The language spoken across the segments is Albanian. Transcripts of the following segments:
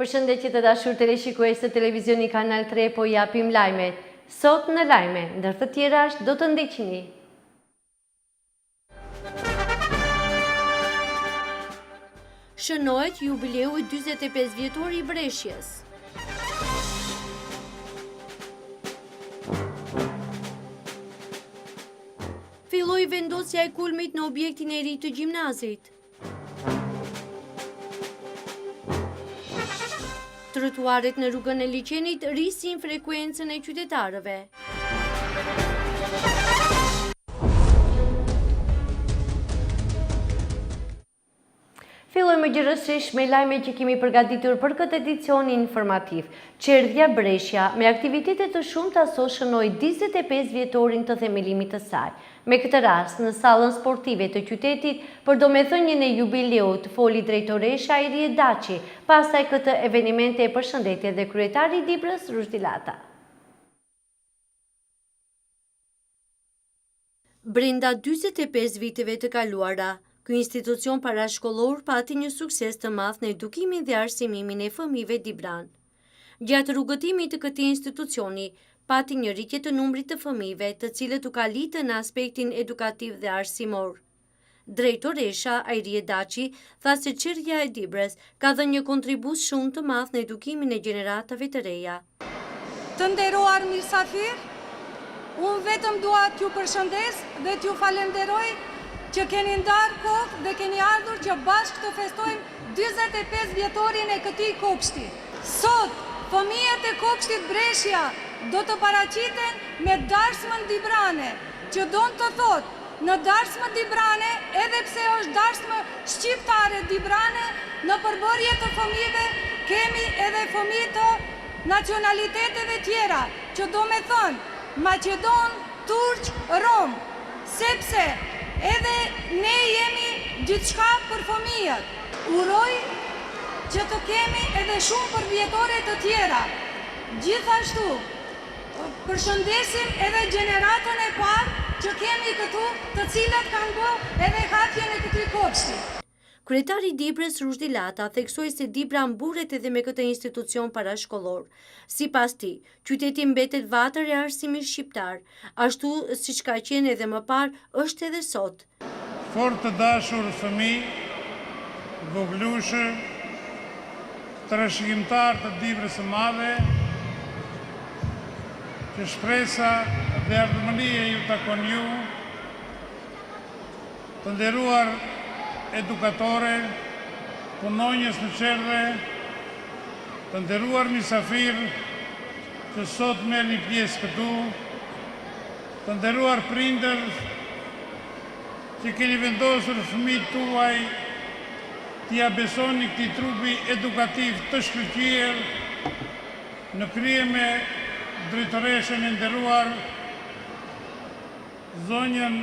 Përshëndetje të dashur teleshikues të televizioni Kanal 3, po japim lajmet. Sot në lajme, ndër të tjera do të ndiqni. Shënohet jubileu i 45 vjetor i Breshjes. Filloi vendosja e kulmit në objektin e ri të gjimnazit. Trotuaret në rrugën e Liçenit rrisin frekuencën e qytetarëve. Fillojmë gjërësisht me lajme që kemi përgatitur për këtë edicion informativ. Qerdhja Breshja me aktivitete të shumta sot shënoi 45 vjetorin të themelimit të saj. Me këtë rast, në sallën sportive të qytetit, për domethënien e jubileut foli drejtoresha Ajrie Daçi, pastaj këtë evenimente e përshëndetje dhe kryetari i Dibrës Rushdi Llata. Brenda 45 viteve të kaluara, ky institucion parashkollor pati një sukses të madh në edukimin dhe arsimimin e fëmijëve dibran. Gjatë rrugëtimit të këtij institucioni, pati një rritje të numrit të fëmijëve të cilët u kalitën në aspektin edukativ dhe arsimor. Drejtoresha Ajrie Daçi tha se qerdhja e Dibrës ka dhënë një kontribut shumë të madh në edukimin e gjeneratave të reja. Të nderuar mirësafir, unë vetëm dua t'ju përshëndes dhe t'ju falenderoj që keni ndarë kohë dhe keni ardhur që bashkë të festojmë 45 vjetorin e këtij kopshti. Sot, fëmijët e kopshtit Breshja do të paraqiten me darsmën dibrane, që don të thotë, në darsmën dibrane, edhe pse është darsmë shqiptare dibrane, në përbërje të fëmijëve kemi edhe fëmijë të nacionaliteteve tjera, që do me thënë Maqedon, Turq, Rom, sepse edhe ne jemi gjithçka për fëmijët. Uroj që të kemi edhe shumë për vjetore të tjera. Gjithashtu, përshëndesim edhe gjeneratën e parë që kemi këtu, të cilët kanë bërë edhe hapjen e këtij kopshti. Kryetari i Dibrës Rushdi Llata theksoi se Dibra mburret edhe me këtë institucion parashkollor. Sipas tij, qyteti mbetet vatër e arsimit shqiptar, ashtu siç ka qenë edhe më parë, është edhe sot. Fort të dashur fëmijë, voglushë, trashëgimtar të Dibrës së Madhe, që shpresa dhe ardhmëria ju takon ju, të nderuar edukatore, punonjës në qerdhe, të nderuar mysafir që sot merrni pjesë këtu, të nderuar prindër që keni vendosur fëmijët tuaj t'ia besoni këtij trupi edukativ të shkëlqyer, në krye me drejtoreshën e nderuar zonjën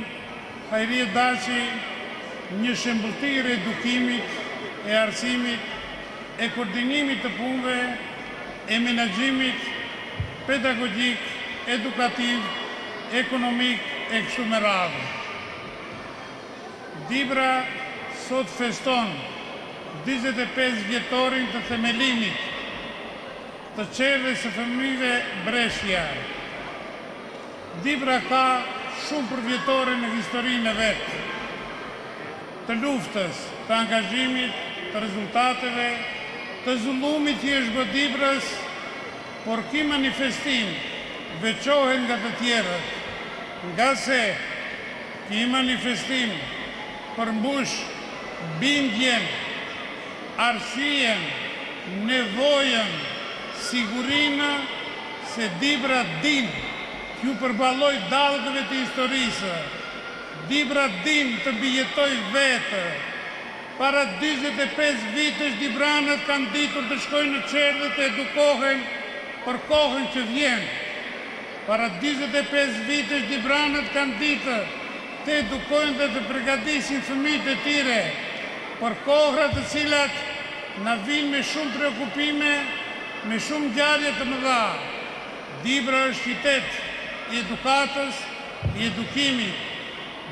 Ajrie Daçi, një shembulltir e edukimit, e arsimit, e koordinimit të punëve, e menaxhimit pedagogjik, edukativ, ekonomik e kështu me radhë. Dibra sot feston 45 vjetorin të themelimit të qerdhjes së fëmijëve Breshja. Dibra ka shumë përvjetore në historinë e vet, të luftës, të angazhimit, të rezultateve, të zullumit që është bërë Dibrës, por ky manifestim veçohet nga të tjerët, nga se ky manifestim përmbush bindjen, arsyen, nevojën, sigurinë se Dibra din t'ju përballoj dallgëve të historisë. Dibra din të bijetoj vetë. Para 45 vitesh dibranët kanë ditur të shkojnë në qerdhe të edukohen për kohën që vjen. Para 45 vitesh dibranët kanë ditur të edukojnë dhe të përgatisin fëmijët e tyre për kohrat të cilat na vinë me shumë preokupime, me shumë ngjarje të mëdha. Dibra është qytet i edukatës, i edukimit.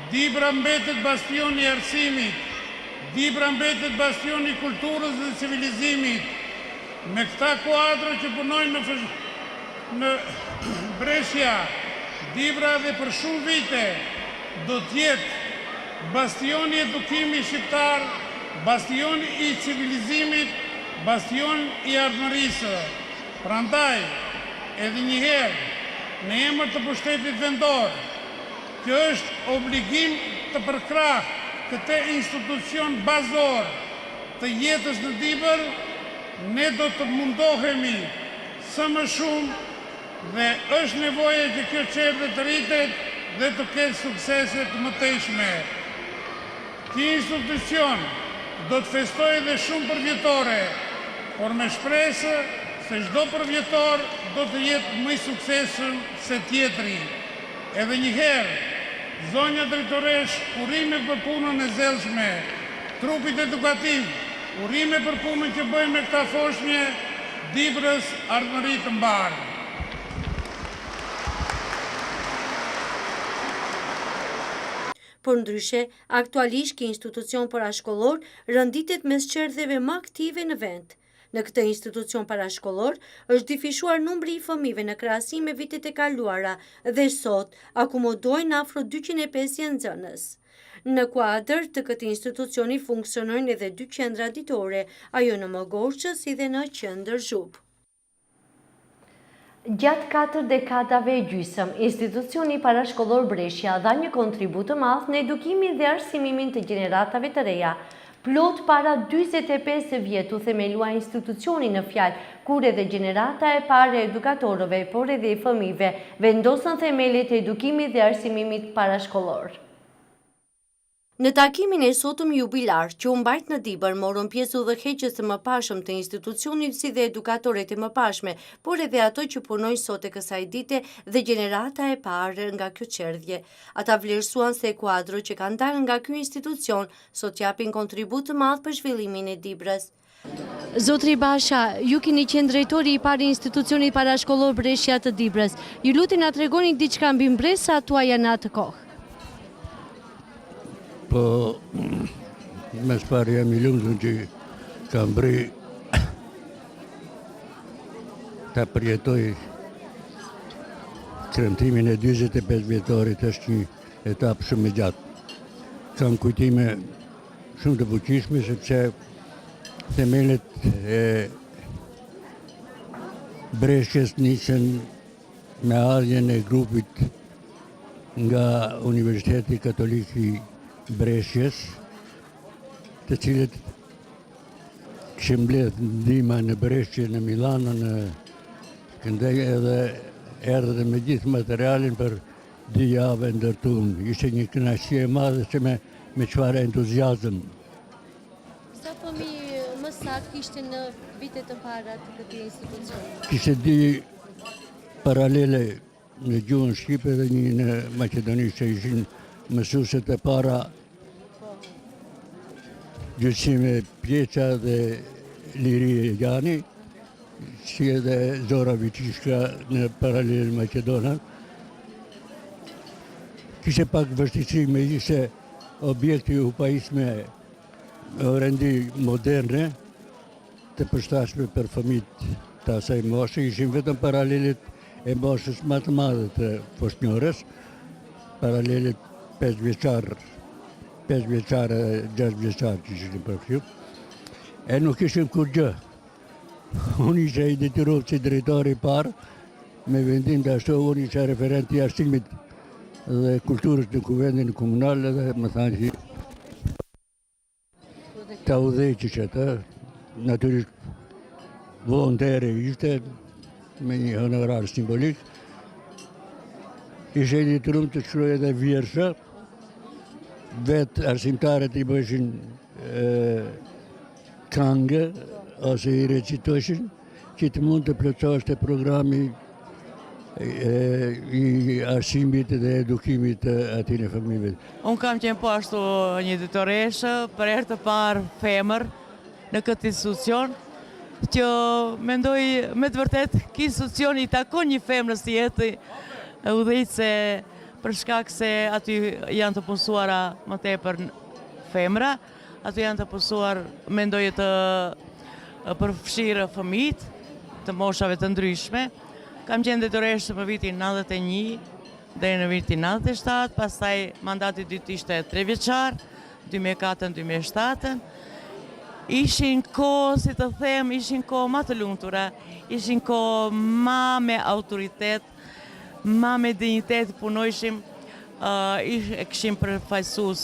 Dibra mbetet bastion i arsimit, Dibra mbetet bastion i kulturës dhe civilizimit. me këta kuadro që punojnë në Brescia, Dibra dhe për shumë vite, do t'jetë bastioni i edukimit shqiptar, bastioni i civilizimit, bastion i ardhmërisë. Prandaj, edhe njëherë, në emër të pushtetit vendor, që është obligim të përkrah këtë institucion bazor të jetës në Dibër, ne do të mundohemi së më shumë dhe është nevoja që kjo qerdhe të rritet dhe të ketë suksese të mëtejshme. Ky institucion do të festojë dhe shumë përvjetore, por me shpresë se çdo përvjetor do të jetë më i suksesshëm se tjetri. Edhe njëherë, zonja drejtoresh, urime për punën e zellshme, trupit edukativ, urime për punën që bëjmë me këta foshnje, Dibrës ardhmëri të mbarë. Por ndryshe, aktualisht ky institucion parashkollor rënditet mes qerdheve më aktive në vend. Në këtë institucion parashkollor është difishuar numri i fëmijëve në krahasim me vitet e kaluara dhe sot akomodojnë afro 250 nxënës. Në kuadër të këtij institucioni funksionojnë edhe 2 qendra ditore, ajo në Mogorçë si dhe në qendër Zhupë. Gjatë 4 dekadave e gjysmë, institucioni parashkollor Brescia dha një kontribut të madh në edukimin dhe arsimimin të gjeneratave të reja. Plot para 45 vjet u themelua institucioni në fjalë, kur edhe gjenerata e parë e edukatorëve, por edhe i fëmijëve vendosën themelet e edukimit dhe arsimimit parashkollor. Në takimin e sotëm jubilar që u mbajt në Dibër, morën pjesë udhëheqës të mëpashëm të institucionit si dhe edukatorët e mëpashme, por edhe ato që punojnë sot e kësaj dite dhe gjenerata e parë nga kjo qerdhje. Ata vlerësuan se kuadro që kanë dalë nga ky institucion sot japin kontribut të madh për zhvillimin e Dibrës. Zotri Basha, ju keni qenë drejtori i parë i institucionit parashkollor Brescia të Dibrës. Ju lutem na tregoni diçka mbi mbresa tuaja në atë kohë. Po, mes parë jam i lumtur që kam bri ta përjetoj kremtimin e 45 vjetorit, është një etapë shumë e gjatë. Kam kujtime shumë të fuqishme sepse themelet e Brescias nisën me ardhjen e grupit nga Universiteti Katolik i Brescias, të cilët kishin mbledh ndihma në Brescia, në Milano, në Këndej, edhe erdhën me gjithë materialin për 2 javë ndërtuam. Ishte një kënaqësi e madhe se me çfarë entuziazëm. Sa fëmijë më saktë kishte në vitet të para të këtij institucioni? Kishte 2 paralele në gjuhën shqipe dhe një në maqedonisht, që ishin mësueset e para Gjysime Pjeqa dhe Liri Jani, si edhe Zora Viçishka në paralel Maqedona. Kishte pak vështirësi me ishte objekti u pajisme rendi moderne të përshtatshme për fëmijët të asaj moshe. Ishin vetëm paralelet e moshës më të madhe të foshnjores, paralelet 5 vjeçar, 6 vjeçar që ishin përfshirë. E nuk ishim kur gjë. Unë isha i detyruar si drejtori i parë, me vendim të ashtu unë isha referent i arsimit dhe kulturës në kuvendin komunal, dhe më thanë që ta udhëheqësh atë, natyrisht volontere ishte, me një honorar simbolik. Isha i detyruar të shkruaj edhe vjersha, vetë arsimtarët i bëshin këngë ose i recitoshin, që të mund të plotësoheshte programi i arsimit dhe edukimit të atyre fëmijëve. Unë kam qenë po ashtu një drejtoreshë, për herë të parë femër në këtë institucion, që mendoj me të vërtet ky institucion i takon një femrës të jetë udhëheqëse, për shkak se aty janë të punësuara më tepër femra, aty janë të punësuar, mendoj të përfshirë fëmijët të moshave të ndryshme. Kam qenë drejtoreshe për vitin 91 deri në vitin 97, pastaj mandati i dytë ishte 3 vjeçar, 2004-2007. Ishin kohë, si të them, ishin kohë ma të lumtura, ishin kohë ma me autoritet, ma me dignitet, punojshim, e kishim përfaqësues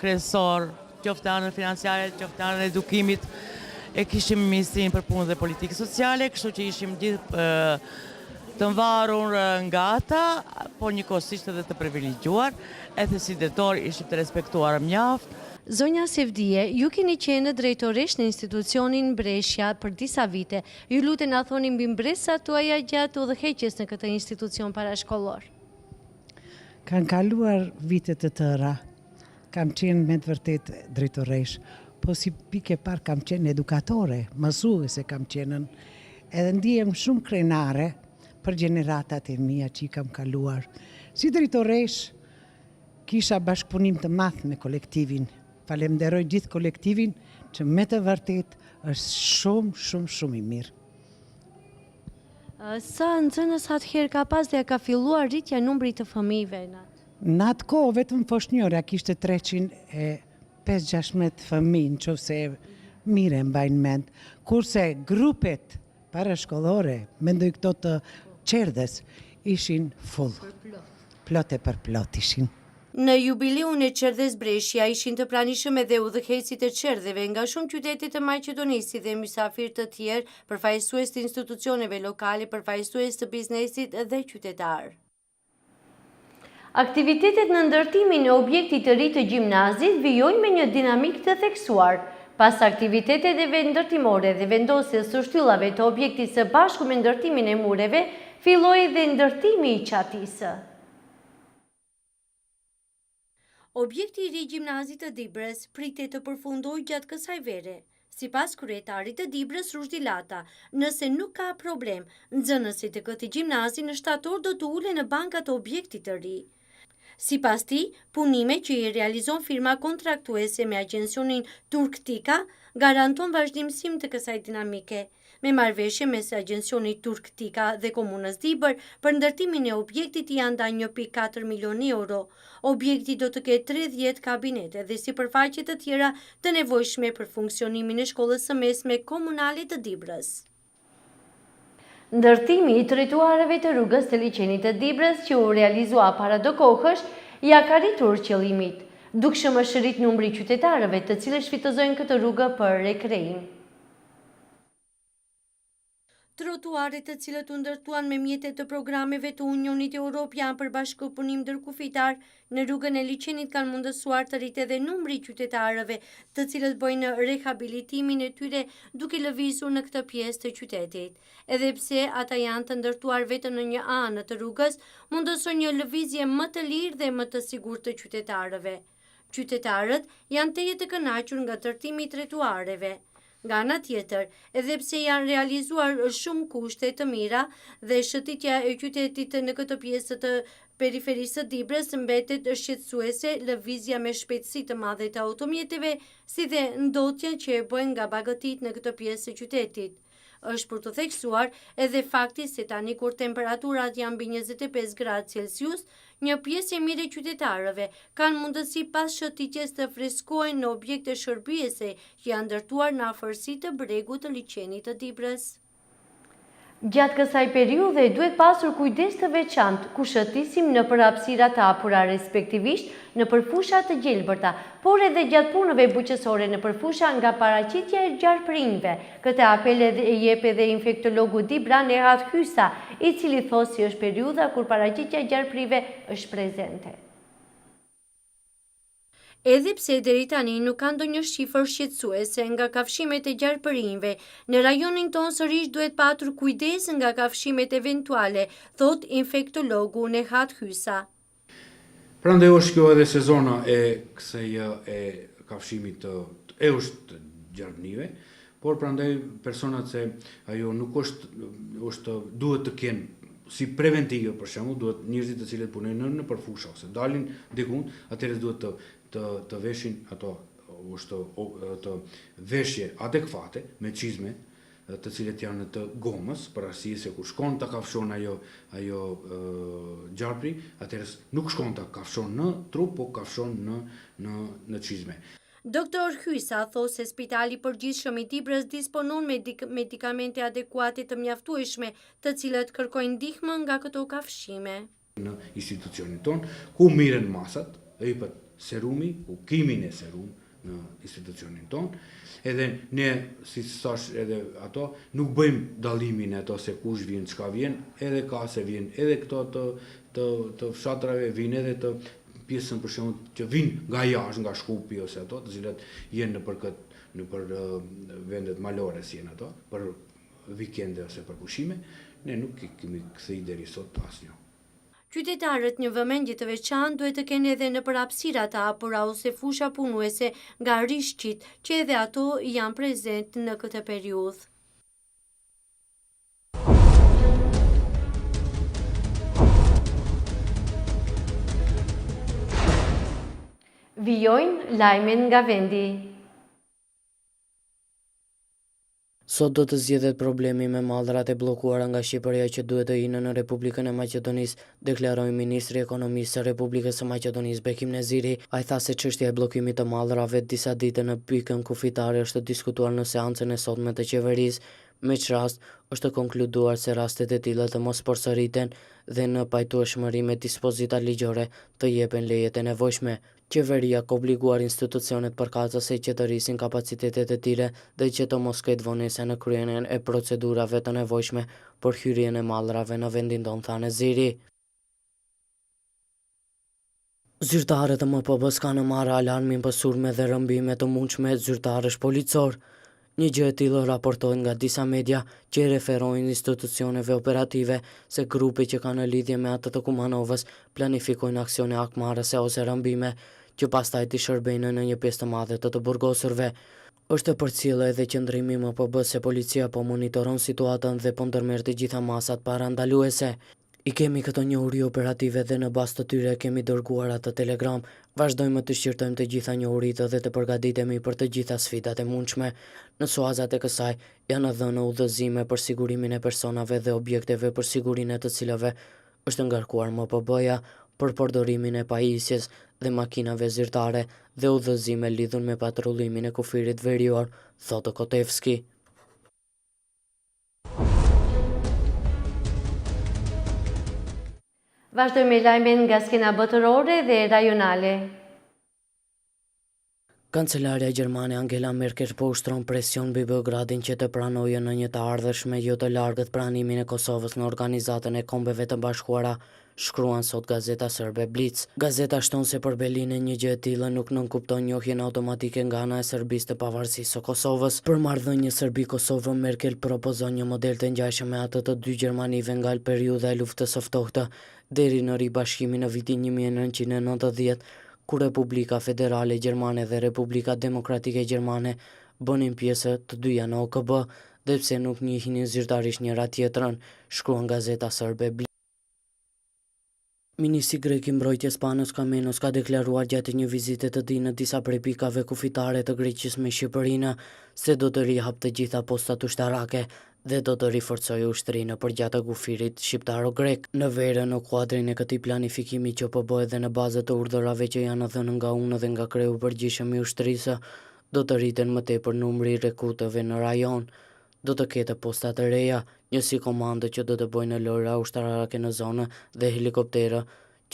kryesor, qoftë anën financiare, qoftë anën edukimit, e kishim Ministrinë për Punë dhe Politikë Sociale, kështu që ishim gjithë të mvarur nga ata, por njëkohësisht edhe të privilegjuar, edhe si drejtor ishim të respektuar mjaft. Zonja Sevdije, ju keni qenë drejtoresh në institucionin Breshja për disa vite. Ju lutem na thoni mbi mbresat tuaja gjatë udhëheqjes në këtë institucion parashkollor. Kanë kaluar vite të tëra, kam qenë me të vërtet drejtoresh, po si pikë e parë kam qenë edukatore, mësuese kam qenën, edhe ndihem shumë krenare për gjeneratat e mia që i kam kaluar. Si drejtoresh, kisha bashkëpunim të madh me kolektivin. Falemnderoj gjithë kolektivin që me të vërtet është shumë i mirë. Sa nxënës atëherë ka pas dhe ka filluar rritja numrit të fëmijëve në atë? Në atë kohë vetëm foshnjorja kishte 356 fëmijë, nëse mire mbajnë mend, kurse grupet parashkollore, mendoj këto të Qerdhes, ishin full. Plot e për plot ishin. Në jubileun e Qerdhes Breshja ishin të pranishëm edhe udhëheqësit e Qerdheve nga shumë qytete të Maqedonisë dhe mysafir të tjerë, përfaqësues të institucioneve lokale, përfaqësues të biznesit dhe qytetar. Aktivitetet në ndërtimin e objektit të ri të gjimnazit vijojnë me një dinamik të theksuar. Pas aktiviteteve ndërtimore dhe vendosjes së shtyllave të objektit së bashku me ndërtimin e mureve, filloi dhe ndërtimi i qatisë. Objekti i ri gjimnazit të Dibrës pritet të përfundojë gjatë kësaj vere. Sipas kryetarit të Dibrës Rushdi Lata, nëse nuk ka problem, nxënësit të këtij gjimnazi në shtator do të ulen në bankat e objektit të ri. Sipas tij, punime që i realizon firma kontraktuese me agjencionin Turktika garanton vazhdimësim të kësaj dinamike. Me marrëveshje mes agjencionit Turktika dhe komunës Dibër për ndërtimin e objektit janë nda 1.4 milion euro. Objekti do të ketë 30 kabinete dhe sipërfaqe të tjera të nevojshme për funksionimin e shkollës së mesme komunale të Dibrës. Ndërtimi i trotuareve të rrugës të liçenit të Dibrës që u realizua para do kohësh, ja ka arritur qëllimit, dukshëm është rrit numri i qytetarëve të cilët shfrytëzojnë këtë rrugë për rekreim. Trotuaret të cilët u ndërtuan me mjetet të programeve të Unionit Evropian për bashkëpunim ndërkufitar në rrugën e liçenit kanë mundësuar të rritë edhe numri i qytetarëve të cilët bëjnë rehabilitimin e tyre duke lëvizur në këtë pjesë të qytetit. Edhe pse ata janë të ndërtuar vetëm në një anë të rrugës, mundësojnë një lëvizje më të lirë dhe më të sigurt të qytetarëve. Qytetarët janë teje të kënaqur nga ndërtimi i trotuareve. Nga ana tjetër, edhe pse janë realizuar shumë kushte të mira dhe shëtitja e qytetit në këtë pjesë të periferisë së Dibrës mbetet shqetësuese, lëvizja me shpejtësi të madhe të automjeteve, si dhe ndotja që e bëjnë nga bagëtit në këtë pjesë të qytetit. Është për të theksuar edhe fakti se tani kur temperaturat janë mbi 25 gradë Celsius, një pjesë e mirë e qytetarëve kanë mundësi pas shëtitjes të freskohen në objekte shërbyese që janë ndërtuar në afërsi të bregut të liçenit të Dibrës. Gjatë kësaj periudhe duhet pasur kujdes të veçantë kur shëtisim në hapësira të hapura respektivisht në përfusha të gjelbërta, por edhe gjatë punëve buqësore në përfusha nga paraqitja e gjarprinjve. Këtë apel e jep edhe infektologu Dibran Erhat Hysa, i cili thosë si është periudha kur paraqitja e gjarprive është prezente. Edhe pse deri tani nuk ka ndonjë shifër shqetësuese nga kafshimet e gjarpërinjve, në rajonin tonë sërish duhet patur kujdes nga kafshimet eventuale, thot infektologu Erhat Hysa. Prandaj është kjo edhe sezona e kësaj e kafshimit të gjarpërinjve, por prandaj personat se ajo nuk është duhet të kenë si preventive, për shembull, duhet njerëzit të cilët punojnë në përfusha ose dalin diku, atëherë duhet të veshin ato të veshje adekvate me çizme të cilët janë të gomës, për arsye se kur shkon ta kafshon ajo gjarpri, atëherë nuk shkon ta kafshon në trup, po kafshon në çizme. Doktor Hysa thos se Spitali Përgjithshëm i Dibrës disponon me medikamente adekuate të mjaftueshme, të cilët kërkojnë ndihmë nga këto kafshime. Në institucionin ton, ku miren masat, hipet serumi, ku kimin e serum në institucionin ton, edhe ne, si thash edhe ato, nuk bëjmë dallimin e ato se kush vjen, çka vjen, edhe ka se vjen, edhe këto të fshatrave vjen edhe të pjesën për shembull që vijnë nga jashtë, nga Shkupi ose ato, të cilat jenë nëpër vendet malore si janë ato, për vikende ose për pushime, ne nuk kemi kthej deri sot asnjë. Qytetarët një vëmendje të veçantë duhet të kenë edhe në hapësirat të hapura ose fusha punuese nga rishqit, që edhe ato janë prezent në këtë periudhë. Vijojnë lajmin nga vendi. Sot do të zgjedhet problemi me mallrat e bllokuara nga Shqipëria që duhet të hinë në Republikën e Maqedonisë, deklaroi ministri i Ekonomisë së Republikës së Maqedonisë Bekim Neziri. Ai tha se çështja e bllokimit të mallrave disa ditë në pikën kufitare është diskutuar në seancën e sotme të qeverisë. Me që rast, është konkluduar se rastet e tilla të mos përsëriten dhe në pajtueshmëri me dispozita ligjore të jepen lejet e nevojshme. Qeveria ka obliguar institucionet përkatëse që të rrisin kapacitetet e tyre dhe që të mos ketë vonese në kryenjen e procedurave të nevojshme për hyrjen e mallrave në vendin tonë, tha Neziri. Zyrtarët e MPB-s kanë marrë alarmin për sulme dhe rrëmbime të mundshme zyrtarësh policor. Një gjë e tillë raportohet nga disa media që referojnë institucioneve operative se grupe që kanë lidhje me atë të Kumanovës planifikojnë aksione akmarrëse ose rrëmbime që pastaj të shërbejnë në një pjesë të madhe të burgosurve. Është përcjellë edhe qëndrimi MPB se policia po monitoron situatën dhe po ndërmerr të gjitha masat parandaluese. I kemi këto njohuri operative dhe në bazë të tyre kemi dërguar atë telegram. Vazhdojmë të shqyrtojmë të gjitha njohuritë dhe të përgatitemi për të gjitha sfidat e mundshme. Në suazat e kësaj janë dhënë udhëzime për sigurimin e personave dhe objekteve për sigurinë e të cilave është ngarkuar MPB-ja për përdorimin e pajisjes dhe makinave zyrtare dhe udhëzime lidhur me patrullimin e kufirit verior, thotë Kotevski. Vazhdojmë me lajmin nga skena botërore dhe rajonale. Kancelaria gjermane Angela Merkel po ushtron presion mbi Beogradin që të pranojë në një të ardhshme jo të largët pranimin e Kosovës në Organizatën e Kombeve të Bashkuara, shkruan sot gazeta serbe Blic. Gazeta shton se për Berlinë një gjë e tillë nuk nënkupton njohjen automatike nga ana e Serbisë të pavarësisë së Kosovës. Për marrëdhënie Serbi-Kosovë, Merkel propozon një model të ngjashëm me atë të dy Gjermanive nga periudha e luftës së ftohtë deri në ribashkimin në vitin 1990, kur Republika Federale Gjermane dhe Republika Demokratike Gjermane bënin pjesë të dyja në OKB, dhe pse nuk njihnin zyrtarisht njëra tjetrën, shkruan gazeta serbe Blic. Ministri grek i mbrojtjes Panos Kamenos ka deklaruar gjatë një vizite të tij në disa prej pikave kufitare të Greqisë me Shqipërinë se do të rihap të gjitha postat ushtarake dhe do të riforcojë ushtrinë përgjatë kufirit shqiptaro-grek. Në verë, në kuadrin e këtij planifikimi që po bëhet dhe në bazë të urdhërave që janë dhënë nga unë dhe nga kreu përgjithshëm i ushtrisë, do të rriten më tepër numri i rekrutëve në rajon. Do të ketë posta të reja, njësi komandë që do të bojnë lojra ushtarake në zonë dhe helikopterë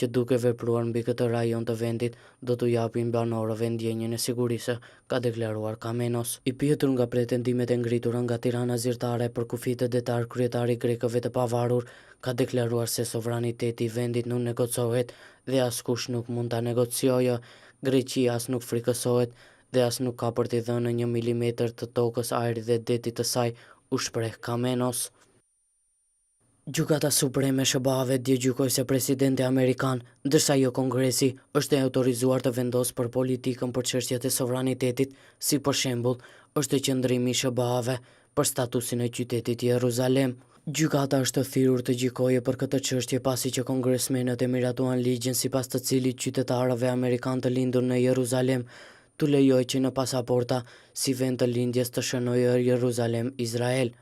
që duke vepruar mbi këtë rajon të vendit do t'u japin banorëve ndjenjën e sigurisë, ka deklaruar Kamenos. I pyetur nga pretendimet e ngritura nga Tirana zyrtare për kufit të detar, kryetari grekëve të pavarur ka deklaruar se sovraniteti i vendit nuk negociohet dhe askush nuk mund ta negociojë. Greqia as nuk frikësohet dhe as nuk ka për t'i dhënë 1 milimetër të tokës, ajrit dhe detit të saj, u shpreh Kamenos. Gjykata Supreme SBA-ve dje gjykoi se presidenti amerikan, ndërsa jo Kongresi, është e autorizuar të vendosë për politikën për çështjet e sovranitetit, si për shembull, është qëndrimi i SBA-ve për statusin e qytetit Jeruzalem. Gjykata është thirrur të gjykojë për këtë çështje pasi që kongresmenët e miratuan ligjin sipas të cilit qytetarëve amerikanë të lindur në Jeruzalem të lejoj që në pasaporta si vend të lindjes të shënojë Jeruzalem, Izrael.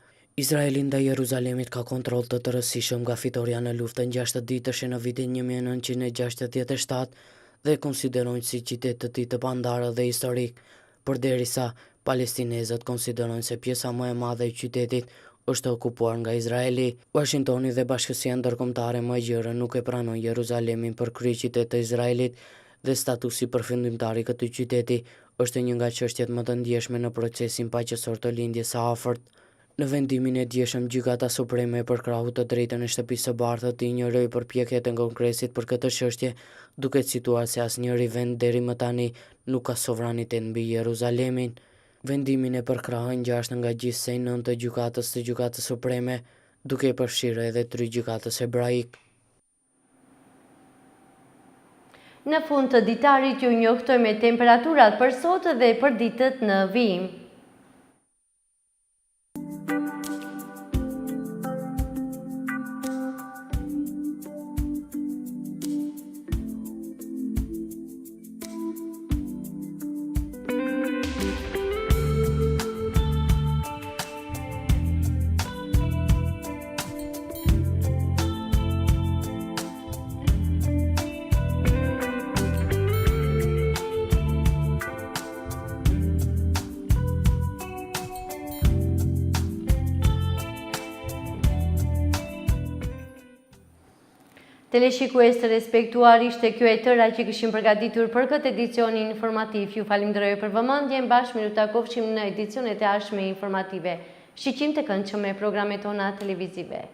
Izraeli ndaj Jeruzalemit ka kontroll të rëndësishëm nga fitoria në luftën 6 ditëshe në vitin 1967 dhe konsiderojnë si qytet të tij të pandarë dhe historik, përderisa palestinezët konsiderojnë se pjesa më e madhe e qytetit është okupuar nga Izraeli. Washingtoni dhe Bashkësia Ndërkombëtare më e gjerë nuk e pranojnë Jeruzalemin për kryeqytet të Izraelit dhe statusi përfundimtar i këtij qyteti është një nga çështjet më të ndjeshme në procesin paqësor të lindjes së afërt. Në vendimin e dieshëm, Gjykata Supreme e përkrahut të drejtën e Shtëpisë së Bardhë të injoroi përpjekjet e Kongresit për këtë çështje, duke cituar se asnjëri vend deri më tani nuk ka sovranitet mbi Jeruzalemin. Vendimin e përkrahën 6 nga gjithsej 9 të Gjykatës së Gjykatës Supreme, duke i përfshirë edhe 3 gjykatës hebraik. Në fund të ditarit ju njoftojmë temperaturat për sot dhe për ditët në vijim. Teleshikues të respektuar, ishte kjo e tëra që kishim përgatitur për këtë edicion informativ. Ju falenderoj për vëmendjen, bashkë miru takofshim në edicionet e ardhshme informative. Shiqim të këndshëm me programet tona televizive.